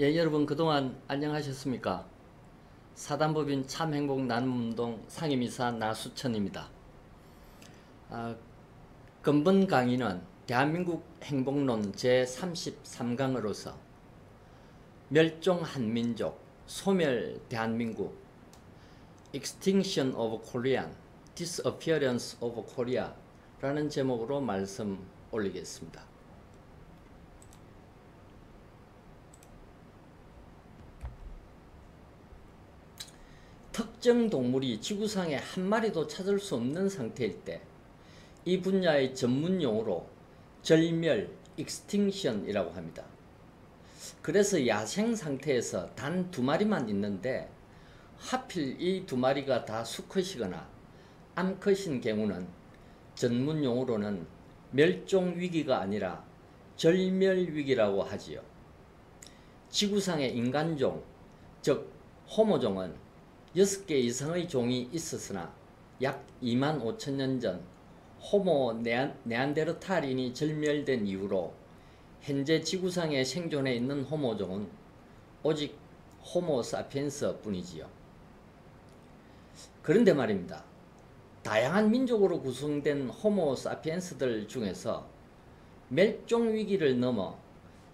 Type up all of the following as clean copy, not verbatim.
예, 여러분 그동안 안녕하셨습니까? 사단법인 참행복 나눔운동 상임이사 나수천입니다. 근본 강의는 대한민국 행복론 제33강으로서 멸종 한민족, 소멸 대한민국, Extinction of Korean, Disappearance of Korea 라는 제목으로 말씀 올리겠습니다. 특정 동물이 지구상에 한 마리도 찾을 수 없는 상태일 때 이 분야의 전문 용어로 절멸, extinction이라고 합니다. 그래서 야생 상태에서 단 2마리만 있는데 하필 이 2마리가 다 수컷이거나 암컷인 경우는 전문 용어로는 멸종위기가 아니라 절멸위기라고 하지요. 지구상의 인간종, 즉 호모종은 6개 이상의 종이 있었으나 약 2만 5천 년 전 호모 네안데르탈인이 절멸된 이후로 현재 지구상에 생존해 있는 호모종은 오직 호모 사피엔스 뿐이지요. 그런데 말입니다. 다양한 민족으로 구성된 호모 사피엔스들 중에서 멸종 위기를 넘어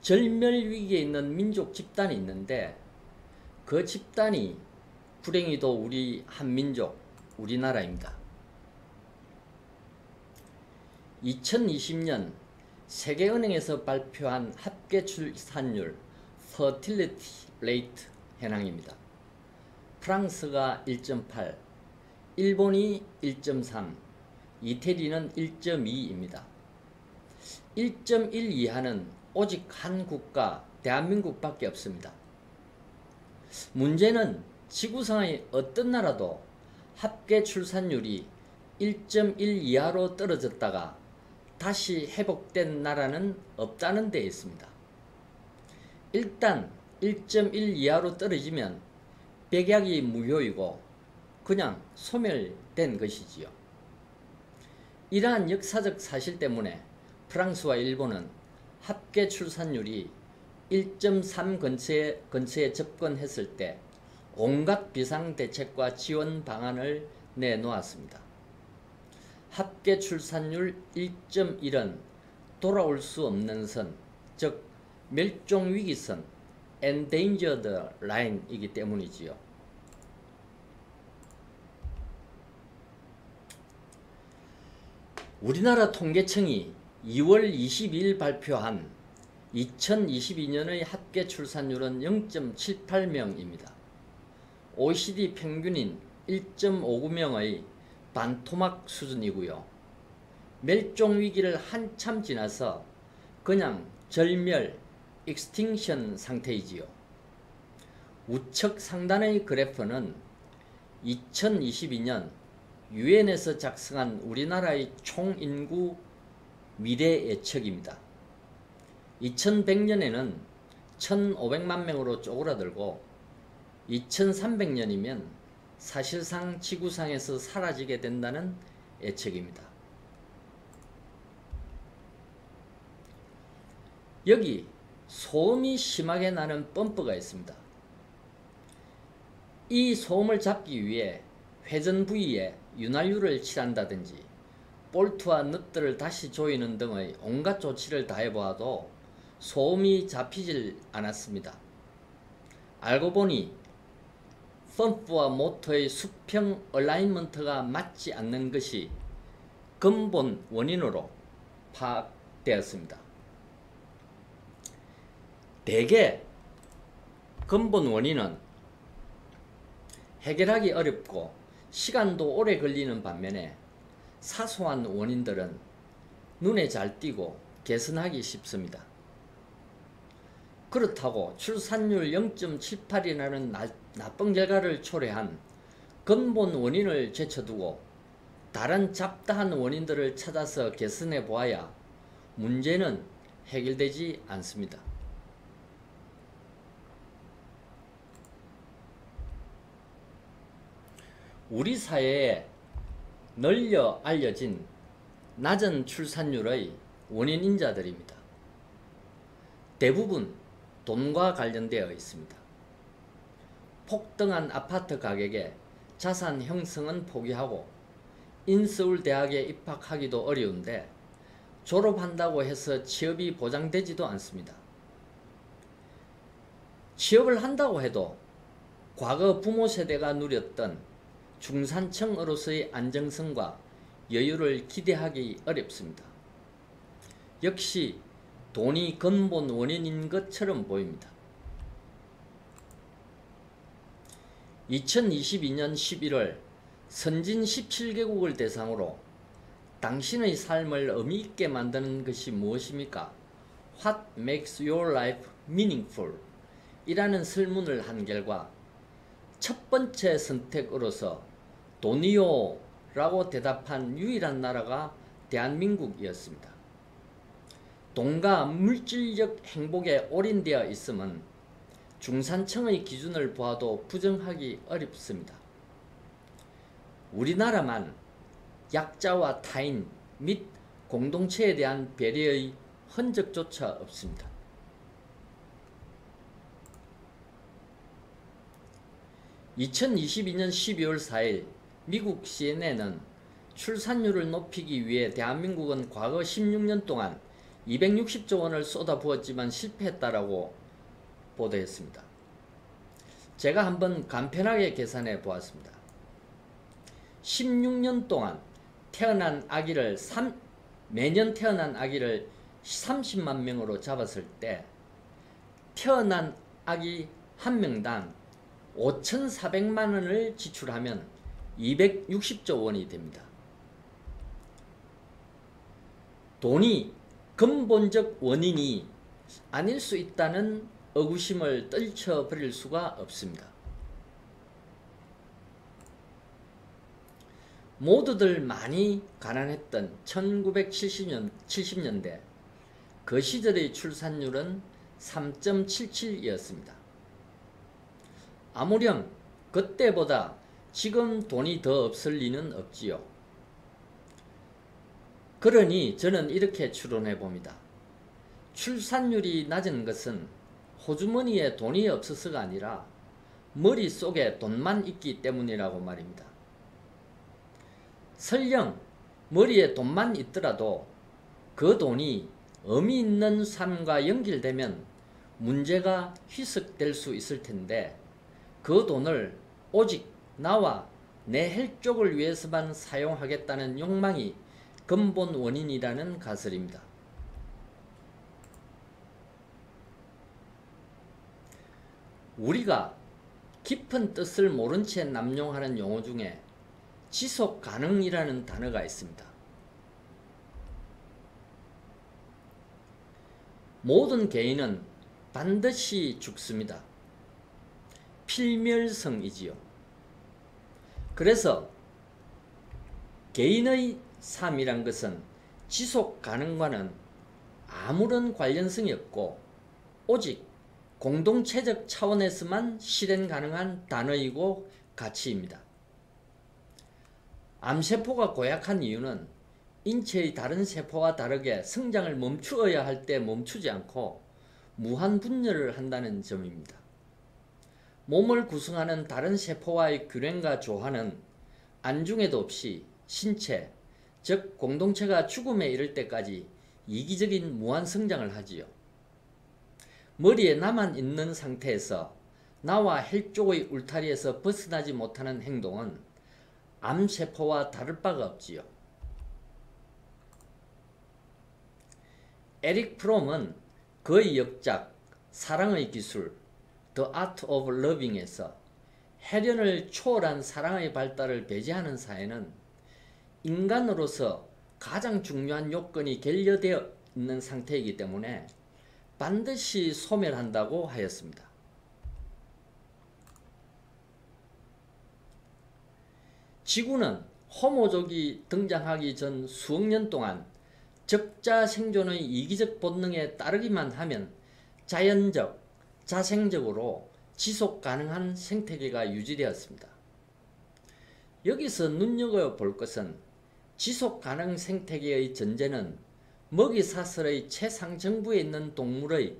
절멸 위기에 있는 민족 집단이 있는데 그 집단이 불행히도 우리 한민족, 우리나라입니다. 2020년 세계은행에서 발표한 합계 출산율 (fertility rate) 현황입니다. 프랑스가 1.8, 일본이 1.3, 이태리는 1.2입니다. 1.1 이하는 오직 한 국가, 대한민국밖에 없습니다. 문제는 지구상의 어떤 나라도 합계 출산율이 1.1 이하로 떨어졌다가 다시 회복된 나라는 없다는 데 있습니다. 일단 1.1 이하로 떨어지면 백약이 무효이고 그냥 소멸된 것이지요. 이러한 역사적 사실 때문에 프랑스와 일본은 합계 출산율이 1.3 근처에 접근했을 때 온갖 비상대책과 지원 방안을 내놓았습니다. 합계 출산율 1.1은 돌아올 수 없는 선, 즉 멸종위기선, endangered line이기 때문이지요. 우리나라 통계청이 2월 22일 발표한 2022년의 합계 출산율은 0.78명입니다. OECD 평균인 1.59명의 반토막 수준이고요. 멸종위기를 한참 지나서 그냥 절멸, extinction 상태이지요. 우측 상단의 그래프는 2022년 유엔에서 작성한 우리나라의 총인구 미래 예측입니다. 2100년에는 1500만 명으로 쪼그라들고 2300년이면 사실상 지구상에서 사라지게 된다는 예측입니다. 여기 소음이 심하게 나는 펌프가 있습니다. 이 소음을 잡기 위해 회전 부위에 윤활유를 칠한다든지 볼트와 넛들을 다시 조이는 등의 온갖 조치를 다해보아도 소음이 잡히질 않았습니다. 알고 보니 펌프와 모터의 수평 얼라인먼트가 맞지 않는 것이 근본 원인으로 파악되었습니다. 대개 근본 원인은 해결하기 어렵고 시간도 오래 걸리는 반면에 사소한 원인들은 눈에 잘 띄고 개선하기 쉽습니다. 그렇다고 출산율 0.78이라는 나쁜 결과를 초래한 근본 원인을 제쳐두고 다른 잡다한 원인들을 찾아서 개선해 보아야 문제는 해결되지 않습니다. 우리 사회에 널려 알려진 낮은 출산율의 원인 인자들입니다. 대부분 돈과 관련되어 있습니다. 폭등한 아파트 가격에 자산 형성은 포기하고 인서울 대학에 입학하기도 어려운데 졸업한다고 해서 취업이 보장되지도 않습니다. 취업을 한다고 해도 과거 부모 세대가 누렸던 중산층으로서의 안정성과 여유를 기대하기 어렵습니다. 역시 돈이 근본 원인인 것처럼 보입니다. 2022년 11월 선진 17개국을 대상으로 당신의 삶을 의미 있게 만드는 것이 무엇입니까? What makes your life meaningful? 이라는 설문을 한 결과 첫 번째 선택으로서 돈이요 라고 대답한 유일한 나라가 대한민국이었습니다. 돈과 물질적 행복에 올인되어 있음은 중산층의 기준을 보아도 부정하기 어렵습니다. 우리나라만 약자와 타인 및 공동체에 대한 배려의 흔적조차 없습니다. (2022년 12월 4일) 미국 CNN은 출산율을 높이기 위해 대한민국은 과거 16년 동안 260조 원을 쏟아부었지만 실패했다라고 보도했습니다. 제가 한번 간편하게 계산해 보았습니다. 16년 동안 매년 태어난 아기를 30만 명으로 잡았을 때 태어난 아기 한 명당 5,400만 원을 지출하면 260조 원이 됩니다. 돈이 근본적 원인이 아닐 수 있다는 의구심을 떨쳐버릴 수가 없습니다. 모두들 많이 가난했던 1970년대 그 시절의 출산율은 3.77이었습니다. 아무렴 그때보다 지금 돈이 더 없을 리는 없지요. 그러니 저는 이렇게 추론해 봅니다. 출산율이 낮은 것은 호주머니에 돈이 없어서가 아니라 머릿속에 돈만 있기 때문이라고 말입니다. 설령 머리에 돈만 있더라도 그 돈이 의미 있는 삶과 연결되면 문제가 희석될 수 있을 텐데 그 돈을 오직 나와 내 헬족을 위해서만 사용하겠다는 욕망이 근본 원인이라는 가설입니다. 우리가 깊은 뜻을 모른 채 남용하는 용어 중에 지속가능이라는 단어가 있습니다. 모든 개인은 반드시 죽습니다. 필멸성이지요. 그래서 개인의 삶이란 것은 지속가능과는 아무런 관련성이 없고 오직 공동체적 차원에서만 실현 가능한 단어이고 가치입니다. 암세포가 고약한 이유는 인체의 다른 세포와 다르게 성장을 멈추어야 할 때 멈추지 않고 무한분열을 한다는 점입니다. 몸을 구성하는 다른 세포와의 균형과 조화는 안중에도 없이 신체, 즉 공동체가 죽음에 이를 때까지 이기적인 무한성장을 하지요. 머리에 나만 있는 상태에서 나와 헬쪽의 울타리에서 벗어나지 못하는 행동은 암세포와 다를 바가 없지요. 에릭 프롬은 그의 역작 사랑의 기술 The Art of Loving에서 해련을 초월한 사랑의 발달을 배제하는 사회는 인간으로서 가장 중요한 요건이 결여되어 있는 상태이기 때문에 반드시 소멸한다고 하였습니다. 지구는 호모족이 등장하기 전 수억 년 동안 적자 생존의 이기적 본능에 따르기만 하면 자연적, 자생적으로 지속 가능한 생태계가 유지되었습니다. 여기서 눈여겨볼 것은 지속 가능 생태계의 전제는 먹이사슬의 최상정부에 있는 동물의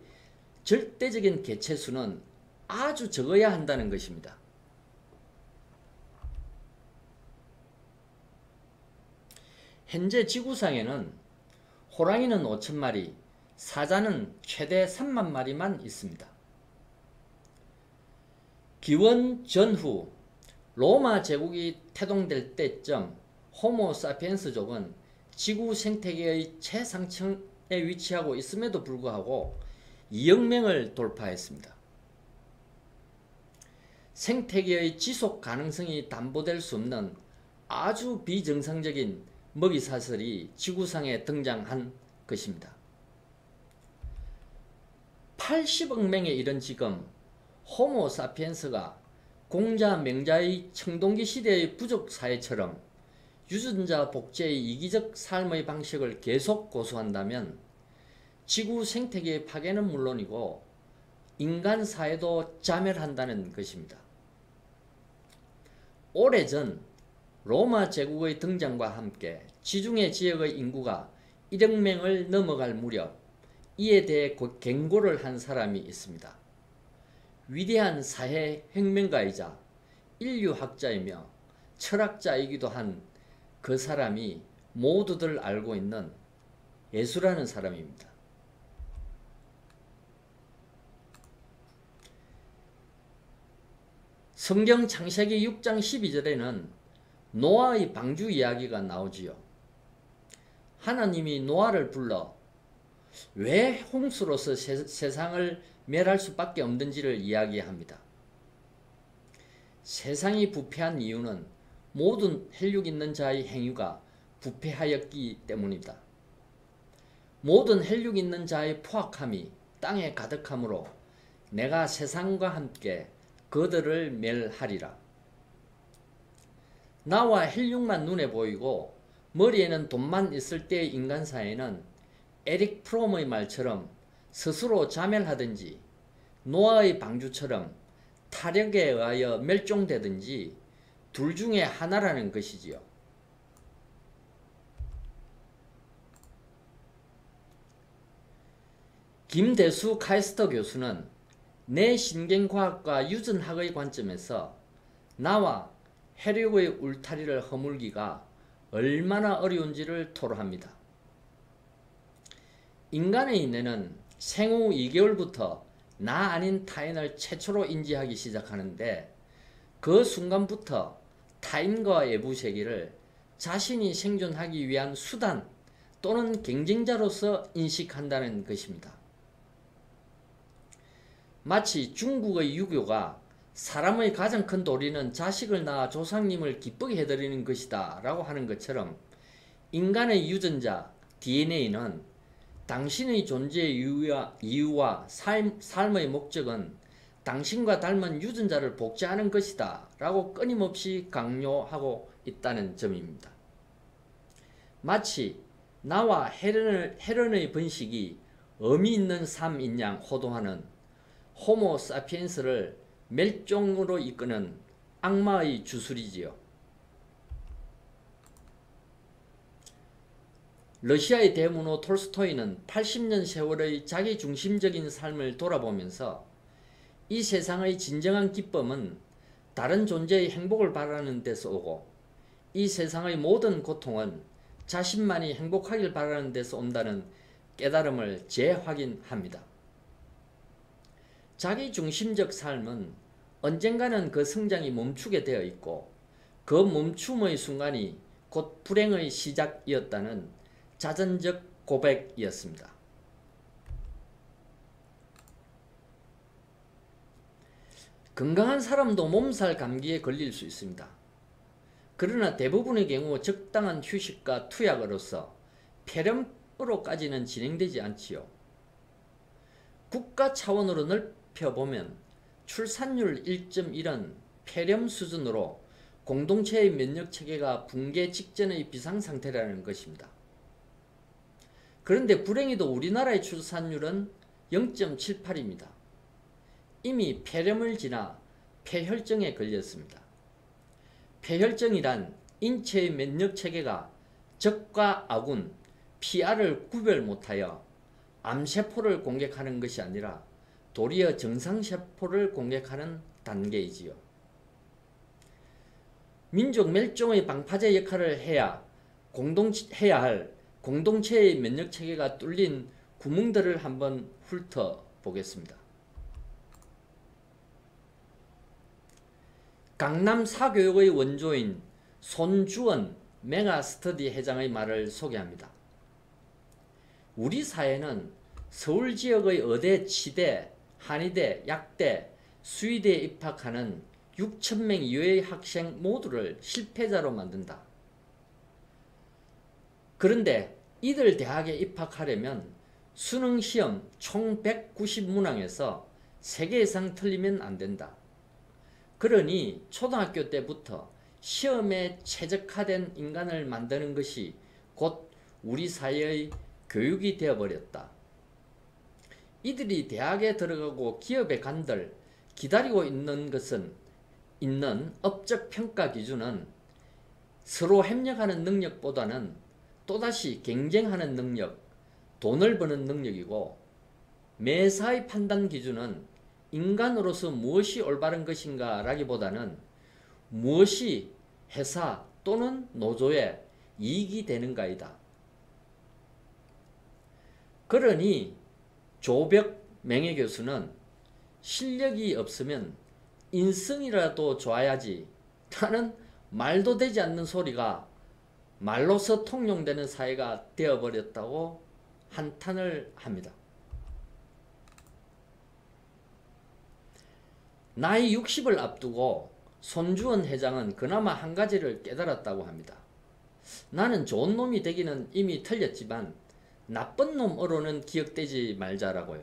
절대적인 개체수는 아주 적어야 한다는 것입니다. 현재 지구상에는 호랑이는 5,000마리, 사자는 최대 3만 마리만 있습니다. 기원 전후 로마 제국이 태동될 때쯤 호모 사피엔스족은 지구 생태계의 최상층에 위치하고 있음에도 불구하고 2억 명을 돌파했습니다. 생태계의 지속 가능성이 담보될 수 없는 아주 비정상적인 먹이사슬이 지구상에 등장한 것입니다. 80억 명에 이른 지금 호모 사피엔스가 공자 명자의 청동기 시대의 부족 사회처럼 유전자 복제의 이기적 삶의 방식을 계속 고수한다면 지구 생태계의 파괴는 물론이고 인간 사회도 자멸한다는 것입니다. 오래전 로마 제국의 등장과 함께 지중해 지역의 인구가 1억 명을 넘어갈 무렵 이에 대해 경고를 한 사람이 있습니다. 위대한 사회 혁명가이자 인류학자이며 철학자이기도 한 그 사람이 모두들 알고 있는 예수라는 사람입니다. 성경 창세기 6장 12절에는 노아의 방주 이야기가 나오지요. 하나님이 노아를 불러 왜 홍수로서 세상을 멸할 수밖에 없는지를 이야기합니다. 세상이 부패한 이유는 모든 혈육 있는 자의 행위가 부패하였기 때문이다. 모든 혈육 있는 자의 포악함이 땅에 가득하므로 내가 세상과 함께 그들을 멸하리라. 나와 혈육만 눈에 보이고 머리에는 돈만 있을 때의 인간사회는 에릭 프롬의 말처럼 스스로 자멸하든지 노아의 방주처럼 타력에 의하여 멸종되든지 둘 중에 하나라는 것이지요. 김대수 카이스터 교수는 뇌신경과학과 유전학의 관점에서 나와 혈육의 울타리를 허물기가 얼마나 어려운지를 토로합니다. 인간의 뇌는 생후 2개월부터 나 아닌 타인을 최초로 인지하기 시작하는데 그 순간부터 타인과 외부 세계를 자신이 생존하기 위한 수단 또는 경쟁자로서 인식한다는 것입니다. 마치 중국의 유교가 사람의 가장 큰 도리는 자식을 낳아 조상님을 기쁘게 해드리는 것이다 라고 하는 것처럼 인간의 유전자 DNA는 당신의 존재의 이유와 삶의 목적은 당신과 닮은 유전자를 복제하는 것이다 라고 끊임없이 강요하고 있다는 점입니다. 마치 나와 헬런의 번식이 의미 있는 삶인 양 호도하는 호모 사피엔스를 멸종으로 이끄는 악마의 주술이지요. 러시아의 대문호 톨스토이는 80년 세월의 자기중심적인 삶을 돌아보면서 이 세상의 진정한 기쁨은 다른 존재의 행복을 바라는 데서 오고 이 세상의 모든 고통은 자신만이 행복하길 바라는 데서 온다는 깨달음을 재확인합니다. 자기중심적 삶은 언젠가는 그 성장이 멈추게 되어 있고 그 멈춤의 순간이 곧 불행의 시작이었다는 자전적 고백이었습니다. 건강한 사람도 몸살 감기에 걸릴 수 있습니다. 그러나 대부분의 경우 적당한 휴식과 투약으로서 폐렴으로까지는 진행되지 않지요. 국가 차원으로 넓혀보면 출산율 1.1은 폐렴 수준으로 공동체의 면역체계가 붕괴 직전의 비상상태라는 것입니다. 그런데 불행히도 우리나라의 출산율은 0.78입니다. 이미 폐렴을 지나 폐혈증에 걸렸습니다. 폐혈증이란 인체의 면역체계가 적과 아군, PR을 구별 못하여 암세포를 공격하는 것이 아니라 도리어 정상세포를 공격하는 단계이지요. 민족 멸종의 방파제 역할을 해야 할 공동체의 면역체계가 뚫린 구멍들을 한번 훑어보겠습니다. 강남 사교육의 원조인 손주원 맹아스터디 회장의 말을 소개합니다. 우리 사회는 서울 지역의 의대, 치대, 한의대, 약대, 수의대에 입학하는 6,000명 이외의 학생 모두를 실패자로 만든다. 그런데 이들 대학에 입학하려면 수능시험 총 190문항에서 3개 이상 틀리면 안 된다. 그러니 초등학교 때부터 시험에 최적화된 인간을 만드는 것이 곧 우리 사회의 교육이 되어버렸다. 이들이 대학에 들어가고 기업에 간들 기다리고 있는 업적 평가 기준은 서로 협력하는 능력보다는 또다시 경쟁하는 능력, 돈을 버는 능력이고, 매사의 판단 기준은 인간으로서 무엇이 올바른 것인가 라기보다는 무엇이 회사 또는 노조에 이익이 되는가이다. 그러니 조벽 명예교수는 실력이 없으면 인성이라도 좋아야지 라는 말도 되지 않는 소리가 말로서 통용되는 사회가 되어버렸다고 한탄을 합니다. 나이 60을 앞두고 손주원 회장은 그나마 한 가지를 깨달았다고 합니다. 나는 좋은 놈이 되기는 이미 틀렸지만 나쁜 놈으로는 기억되지 말자라고요.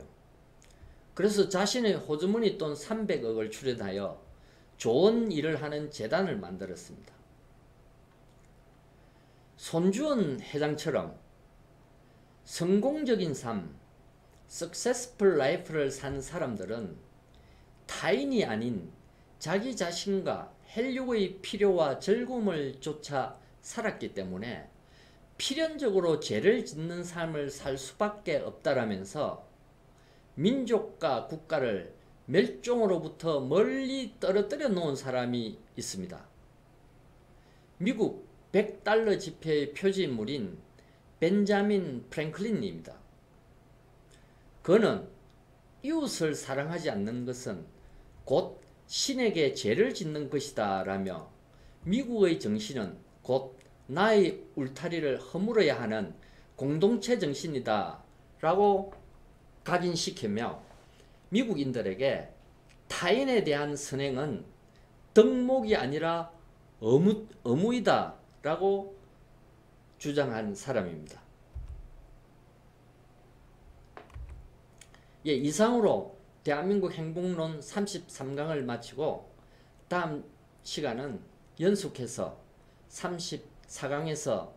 그래서 자신의 호주머니 돈 300억을 출연하여 좋은 일을 하는 재단을 만들었습니다. 손주원 회장처럼 성공적인 삶, successful life를 산 사람들은 타인이 아닌 자기 자신과 헬육의 필요와 즐거움을 쫓아 살았기 때문에 필연적으로 죄를 짓는 삶을 살 수밖에 없다라면서 민족과 국가를 멸종으로부터 멀리 떨어뜨려 놓은 사람이 있습니다. 미국 100달러 지폐의 표지인물인 벤자민 프랭클린입니다. 그는 이웃을 사랑하지 않는 것은 곧 신에게 죄를 짓는 것이다 라며 미국의 정신은 곧 나의 울타리를 허물어야 하는 공동체 정신이다 라고 각인시키며 미국인들에게 타인에 대한 선행은 덕목이 아니라 의무이다 라고 주장한 사람입니다. 예, 이상으로 대한민국 행복론 33강을 마치고 다음 시간은 연속해서 34강에서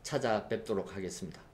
찾아뵙도록 하겠습니다.